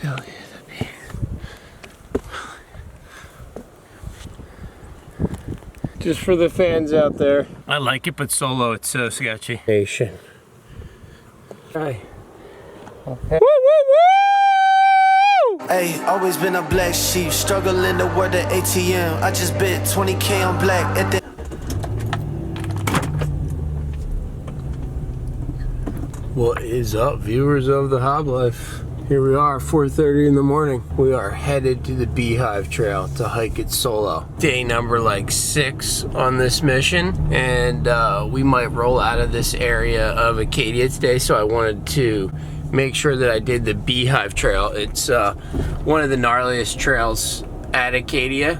belly of the bee. Just for the fans out there. I like it, but solo it's so sketchy. Nation. Hi. Okay. Woo, woo, woo! Hey, always been a black sheep, struggling to work the ATM. I just bet 20K on black at the. What is up, viewers of the Hob Life? Here we are, 4:30 in the morning. We are headed to the Beehive Trail to hike it solo. Day number like 6 on this mission, and we might roll out of this area of Acadia today, so I wanted to make sure that I did the Beehive Trail. It's one of the gnarliest trails at Acadia,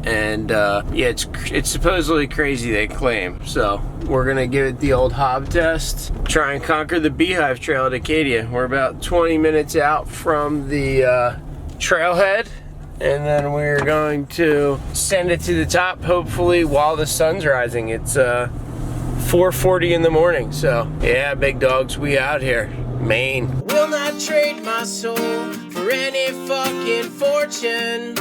and yeah, it's supposedly crazy, they claim. So we're gonna give it the old Hob test, try and conquer the Beehive Trail at Acadia. We're about 20 minutes out from the Trailhead, and then we're going to send it to the top, hopefully while the sun's rising. It's 4:40 in the morning, so yeah, big dogs, we out here. Maine. Will not trade my soul for any fucking fortune.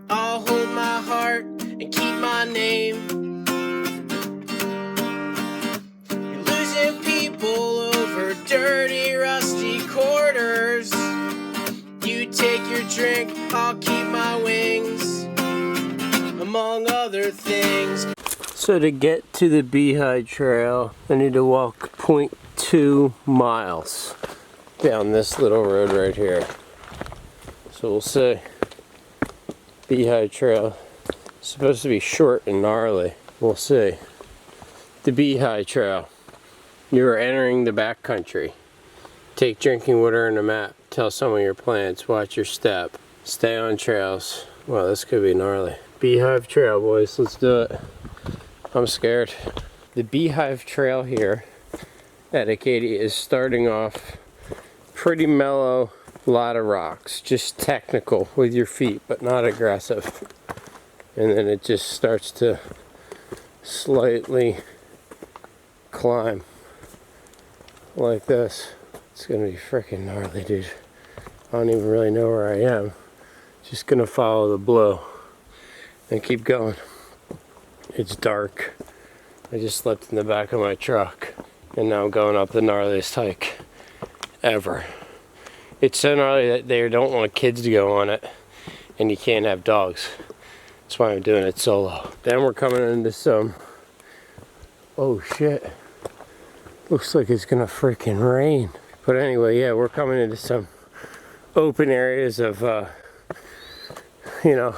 I'll hold my heart and keep my name. You're losing people over dirty, rusty quarters. You take your drink, I'll keep my wings, among other things. So to get to the Beehive Trail, I need to walk 0.2 miles down this little road right here. So we'll see. Beehive Trail is supposed to be short and gnarly. We'll see. The Beehive Trail. You are entering the backcountry. Take drinking water and a map. Tell someone your plans. Watch your step. Stay on trails. Wow, this could be gnarly. Beehive Trail, boys. Let's do it. I'm scared. The Beehive Trail here at Acadia is starting off pretty mellow. A lot of rocks, just technical with your feet, but not aggressive. And then it just starts to slightly climb like this. It's gonna be freaking gnarly, dude. I don't even really know where I am. Just gonna follow the blue and keep going. It's dark. I just slept in the back of my truck, and now I'm going up the gnarliest hike ever. It's so gnarly that they don't want kids to go on it, and you can't have dogs. That's why I'm doing it solo. Then we're coming into some, oh shit, looks like it's gonna freaking rain. But anyway, yeah, we're coming into some open areas of, you know,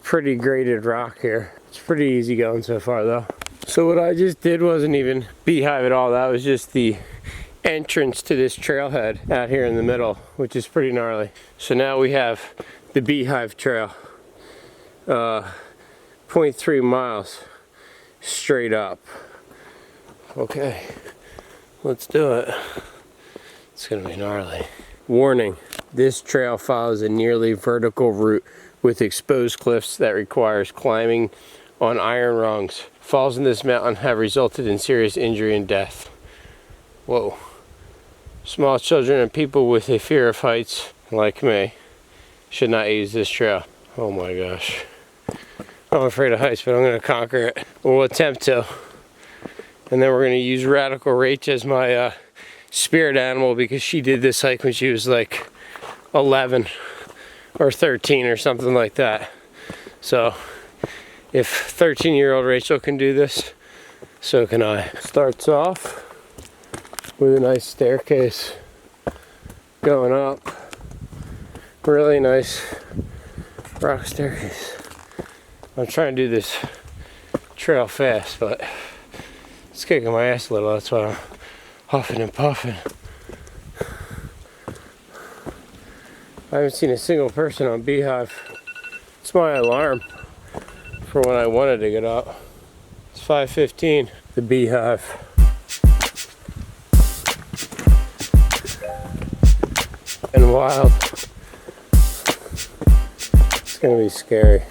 pretty graded rock here. It's pretty easy going so far though. So what I just did wasn't even Beehive at all. That was just the entrance to this trailhead out here in the middle, which is pretty gnarly. So now we have the Beehive Trail, 0.3 miles straight up. Okay, let's do it. It's gonna be gnarly. Warning, this trail follows a nearly vertical route with exposed cliffs that requires climbing on iron rungs. Falls in this mountain have resulted in serious injury and death. Whoa. Small children and people with a fear of heights, like me, should not use this trail. Oh my gosh. I'm afraid of heights, but I'm gonna conquer it. We'll attempt to. And then we're gonna use Radical Rach as my spirit animal, because she did this hike when she was like 11 or 13 or something like that. So if 13-year-old Rachel can do this, so can I. Starts off with a nice staircase going up. Really nice rock staircase. I'm trying to do this trail fast, but it's kicking my ass a little. That's why I'm huffing and puffing. I haven't seen a single person on Beehive. It's my alarm for when I wanted to get up. It's 5:15, the Beehive. And wild. It's gonna be scary.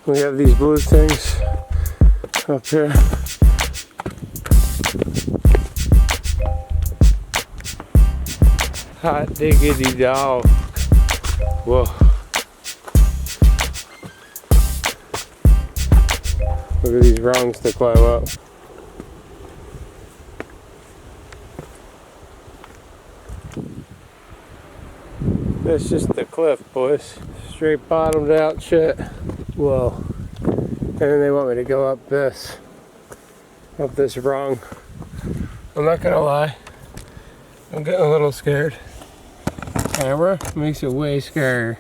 We have these blue things up here. Hot diggity dog. Whoa. Look at these rungs to climb up. That's just the cliff, boys. Straight bottomed out shit. Whoa. And then they want me to go up this rung. I'm not gonna lie. I'm getting a little scared. Camera makes it way scarier.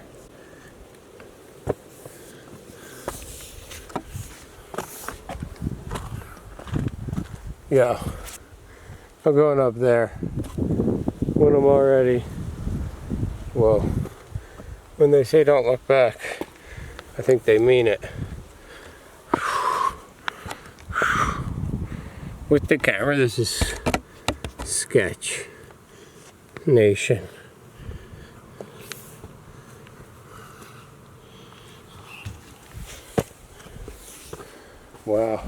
Yeah. I'm going up there. When I'm already. Whoa. When they say don't look back, I think they mean it. With the camera, this is sketch nation. Wow.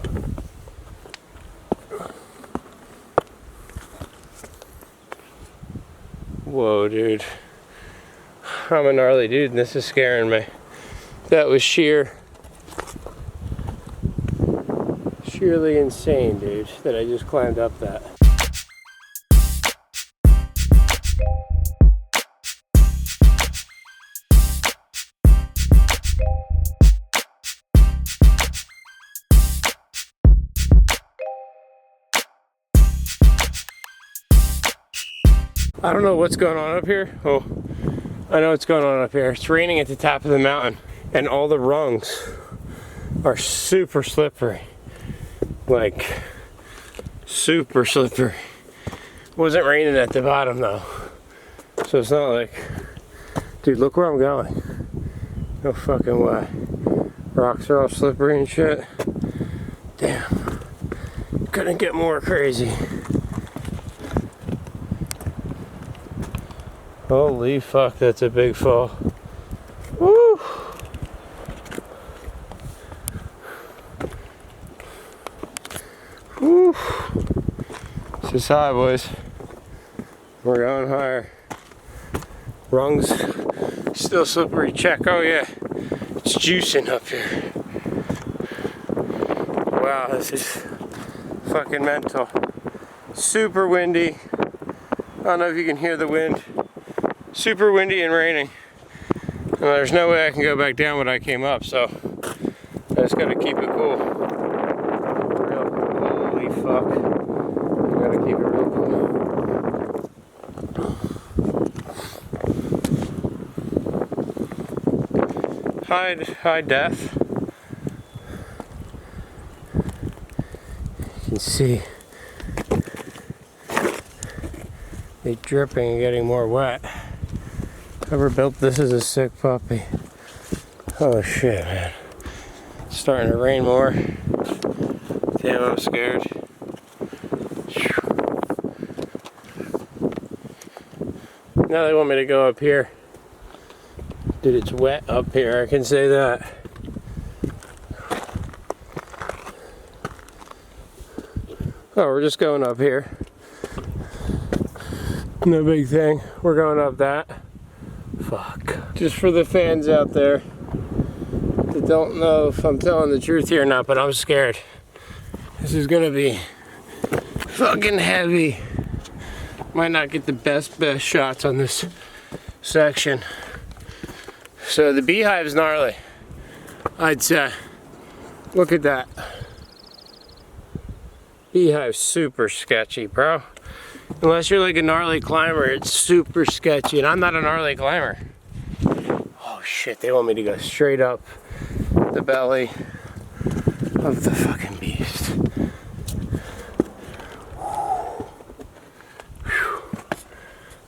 Whoa, dude. I'm a gnarly dude and this is scaring me. That was sheerly insane, dude, that I just climbed up that. I don't know what's going on up here. Oh, I know what's going on up here. It's raining at the top of the mountain and all the rungs are super slippery. Like, super slippery. Wasn't raining at the bottom though. So it's not like, dude, look where I'm going. No fucking way. Rocks are all slippery and shit. Damn. Couldn't get more crazy. Holy fuck, that's a big fall. Woo! Woo! This is high, boys. We're going higher. Rungs still slippery. Check. Oh yeah, it's juicing up here. Wow, this is fucking mental. Super windy. I don't know if you can hear the wind. Super windy and raining. And there's no way I can go back down when I came up, so I just gotta keep it cool. Holy fuck. I gotta keep it real cool. High def. You can see it dripping and getting more wet. Whoever built this is a sick puppy. Oh shit, man. It's starting to rain more. Damn, I'm scared. Now they want me to go up here. Dude, it's wet up here, I can say that. Oh, we're just going up here. No big thing. We're going up that. Fuck. Just for the fans out there that don't know if I'm telling the truth here or not, but I'm scared. This is gonna be fucking heavy. Might not get the best shots on this section. So the Beehive's gnarly, I'd say. Look at that. Beehive's super sketchy, bro. Unless you're like a gnarly climber, it's super sketchy, and I'm not a gnarly climber. Oh shit, they want me to go straight up the belly of the fucking beast.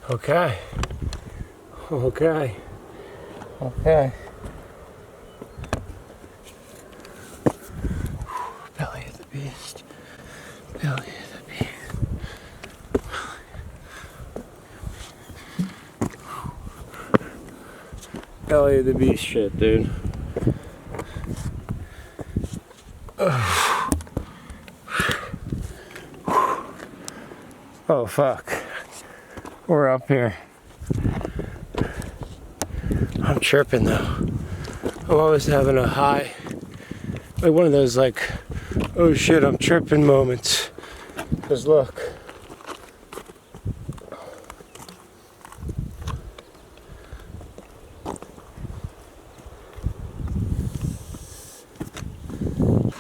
Okay. Okay. Okay. Belly of the beast. Belly of the beast. Belly of the beast shit, dude. Oh fuck. We're up here. I'm tripping though. I'm always having a high, like one of those like, oh shit, I'm tripping moments. Cause look.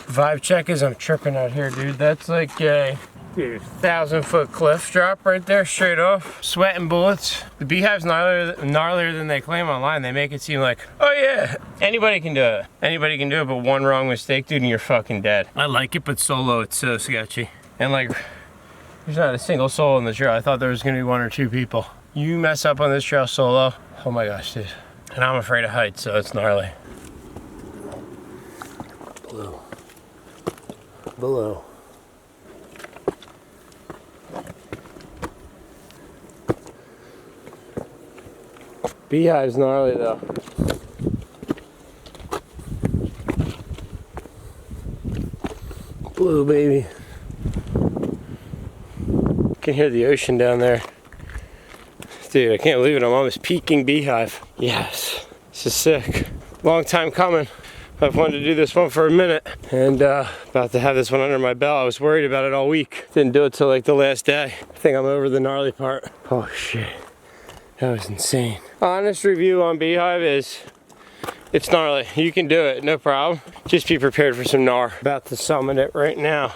Vibe check is I'm tripping out here, dude. That's like a 1,000-foot cliff drop right there, straight off. Sweating bullets. The Beehive's gnarlier than they claim online. They make it seem like, oh yeah, anybody can do it. Anybody can do it, but one wrong mistake, dude, and you're fucking dead. I like it, but solo, it's so sketchy. And like, there's not a single soul in the trail. I thought there was gonna be 1 or 2 people. You mess up on this trail solo, oh my gosh, dude. And I'm afraid of heights, so it's gnarly. Below. Beehive's gnarly though. Blue, baby. You can hear the ocean down there. Dude, I can't believe it. I'm almost peaking Beehive. Yes, this is sick. Long time coming. I've wanted to do this one for a minute, and about to have this one under my belt. I was worried about it all week. Didn't do it till like the last day. I think I'm over the gnarly part. Oh shit, that was insane. Honest review on Beehive is, it's gnarly. You can do it, no problem. Just be prepared for some gnar. About to summit it right now.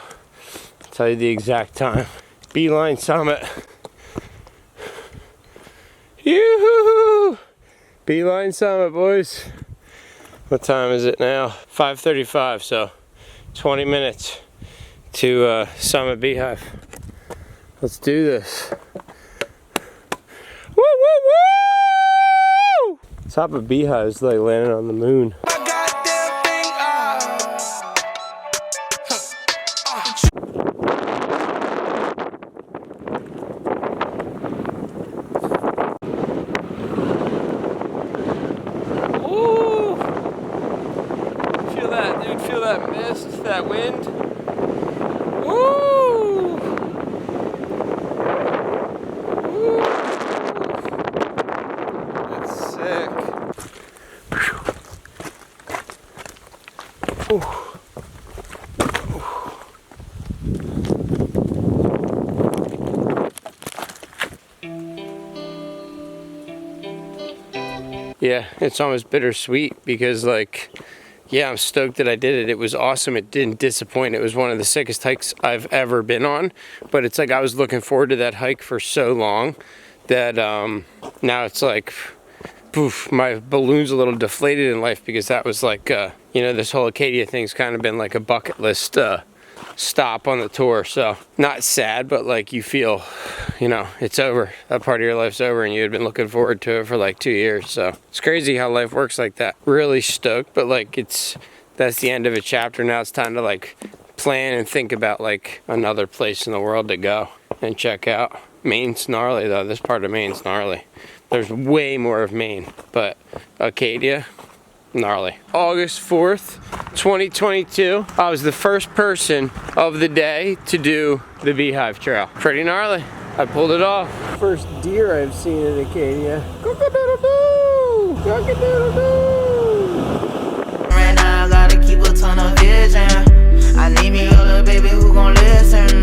I'll tell you the exact time. Beeline summit. Yoo-hoo! Beeline summit, boys. What time is it now? 5:35, so 20 minutes to summit Beehive. Let's do this. Woo, woo, woo! Top of Beehive is like landing on the moon. Feel that mist, that wind. Woo! Woo! That's sick. Ooh. Yeah, it's almost bittersweet because like, yeah, I'm stoked that I did it. It was awesome. It didn't disappoint. It was one of the sickest hikes I've ever been on. But it's like I was looking forward to that hike for so long that now it's like, poof, my balloon's a little deflated in life because that was like, you know, this whole ACADIA thing's kind of been like a bucket list stop on the tour. So not sad, but like you feel, you know, it's over. That part of your life's over and you had been looking forward to it for like 2 years. So it's crazy how life works like that. Really stoked, but like that's the end of a chapter. Now it's time to like plan and think about like another place in the world to go and check out. Maine's gnarly though. This part of Maine's gnarly. There's way more of Maine, but ACADIA, gnarly. August 4th, 2022. I was the first person of the day to do the Beehive Trail. Pretty gnarly. I pulled it off. First deer I've seen at ACADIA. Cock-a-doodle-doo! Cock-a-doodle-doo!